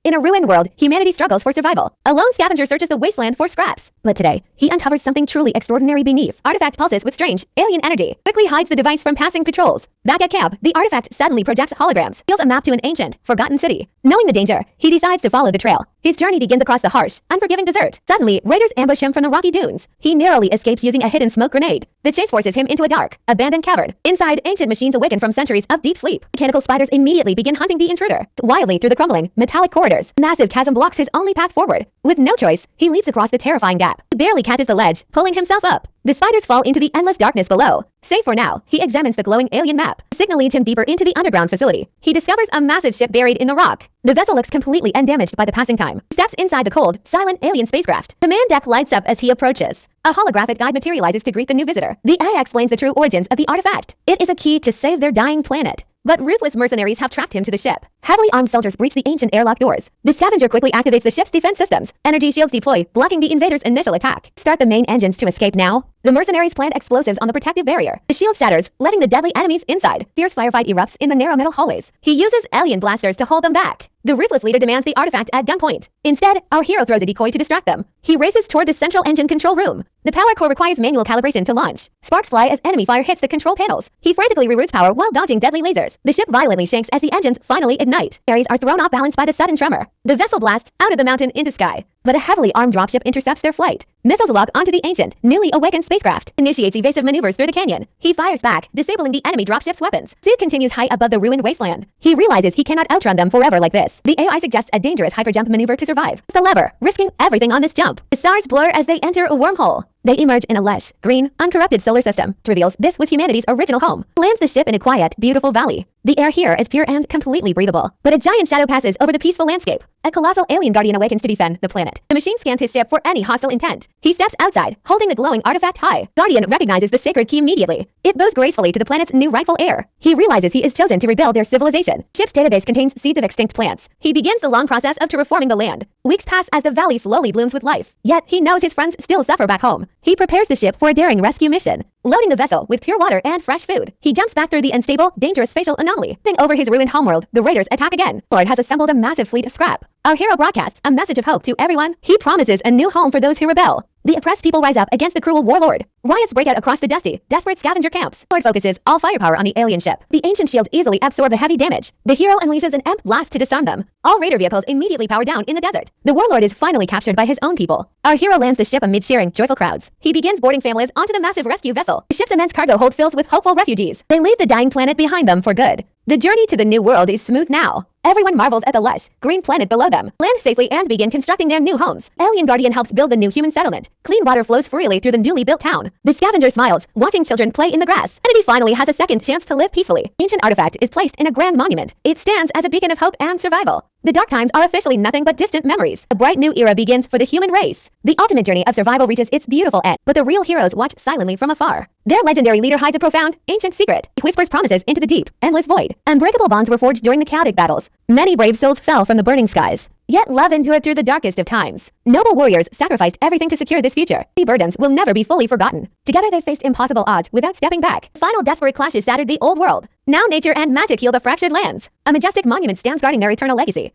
In a ruined world, humanity struggles for survival. A lone scavenger searches the wasteland for scraps. But today, he uncovers something truly extraordinary beneath. Artifact pulses with strange, alien energy. Quickly hides the device from passing patrols. Back at camp, the artifact suddenly projects holograms. Deals a map to an ancient, forgotten city. Knowing the danger, he decides to follow the trail. His journey begins across the harsh, unforgiving desert. Suddenly, raiders ambush him from the rocky dunes. He narrowly escapes using a hidden smoke grenade. The chase forces him into a dark, abandoned cavern. Inside, ancient machines awaken from centuries of deep sleep. Mechanical spiders immediately begin hunting the intruder. Wildly through the crumbling, metallic corridors. Massive chasm blocks his only path forward. With no choice, he leaps across the terrifying gap. He barely catches the ledge, pulling himself up. The spiders fall into the endless darkness below. Safe for now, he examines the glowing alien map. The signal leads him deeper into the underground facility. He discovers a massive ship buried in the rock. The vessel looks completely undamaged by the passing time. He steps inside the cold, silent alien spacecraft. Command deck lights up as he approaches. A holographic guide materializes to greet the new visitor. The AI explains the true origins of the artifact. It is a key to save their dying planet. But ruthless mercenaries have tracked him to the ship. Heavily armed soldiers breach the ancient airlock doors. The scavenger quickly activates the ship's defense systems. Energy shields deploy, blocking the invaders' initial attack. Start the main engines to escape now. The mercenaries plant explosives on the protective barrier. The shield shatters, letting the deadly enemies inside. Fierce firefight erupts in the narrow metal hallways. He uses alien blasters to hold them back. The ruthless leader demands the artifact at gunpoint. Instead, our hero throws a decoy to distract them. He races toward the central engine control room. The power core requires manual calibration to launch. Sparks fly as enemy fire hits the control panels. He frantically reroutes power while dodging deadly lasers. The ship violently shakes as the engines finally ignite. Ferries are thrown off balance by the sudden tremor. The vessel blasts out of the mountain into sky. But a heavily armed dropship intercepts their flight. Missiles lock onto the ancient, newly awakened spacecraft. Initiates evasive maneuvers through the canyon. He fires back, disabling the enemy dropship's weapons. Sid continues high above the ruined wasteland. He realizes he cannot outrun them forever like this. The AI suggests a dangerous hyperjump maneuver to survive. The lever, risking everything on this jump. The stars blur as they enter a wormhole. They emerge in a lush, green, uncorrupted solar system. It reveals this was humanity's original home. Lands the ship in a quiet, beautiful valley. The air here is pure and completely breathable. But a giant shadow passes over the peaceful landscape. A colossal alien guardian awakens to defend the planet. The machine scans his ship for any hostile intent. He steps outside, holding the glowing artifact high. Guardian recognizes the sacred key immediately. It bows gracefully to the planet's new rightful heir. He realizes he is chosen to rebuild their civilization. Ship's database contains seeds of extinct plants. He begins the long process of terraforming the land. Weeks pass as the valley slowly blooms with life. Yet he knows his friends still suffer back home. He prepares the ship for a daring rescue mission. Loading the vessel with pure water and fresh food, he jumps back through the unstable, dangerous spatial anomaly. Then over his ruined homeworld, the raiders attack again. Ford has assembled a massive fleet of scrap. Our hero broadcasts a message of hope to everyone. He promises a new home for those who rebel. The oppressed people rise up against the cruel warlord. Riots break out across the dusty, desperate scavenger camps. Ford focuses all firepower on the alien ship. The ancient shields easily absorb the heavy damage. The hero unleashes an imp blast to disarm them. All raider vehicles immediately power down in the desert. The warlord is finally captured by his own people. Our hero lands the ship amid cheering, joyful crowds. He begins boarding families onto the massive rescue vessel. The ship's immense cargo hold fills with hopeful refugees. They leave the dying planet behind them for good. The journey to the new world is smooth now. Everyone marvels at the lush, green planet below them. Land safely and begin constructing their new homes. Alien Guardian helps build the new human settlement. Clean water flows freely through the newly built town. The scavenger smiles, watching children play in the grass. Humanity finally has a second chance to live peacefully. Ancient artifact is placed in a grand monument. It stands as a beacon of hope and survival. The dark times are officially nothing but distant memories. A bright new era begins for the human race. The ultimate journey of survival reaches its beautiful end, but the real heroes watch silently from afar. Their legendary leader hides a profound, ancient secret. He whispers promises into the deep, endless void. Unbreakable bonds were forged during the chaotic battles. Many brave souls fell from the burning skies. Yet love endured through the darkest of times. Noble warriors sacrificed everything to secure this future. The burdens will never be fully forgotten. Together they faced impossible odds without stepping back. Final desperate clashes shattered the old world. Now nature and magic heal the fractured lands. A majestic monument stands guarding their eternal legacy.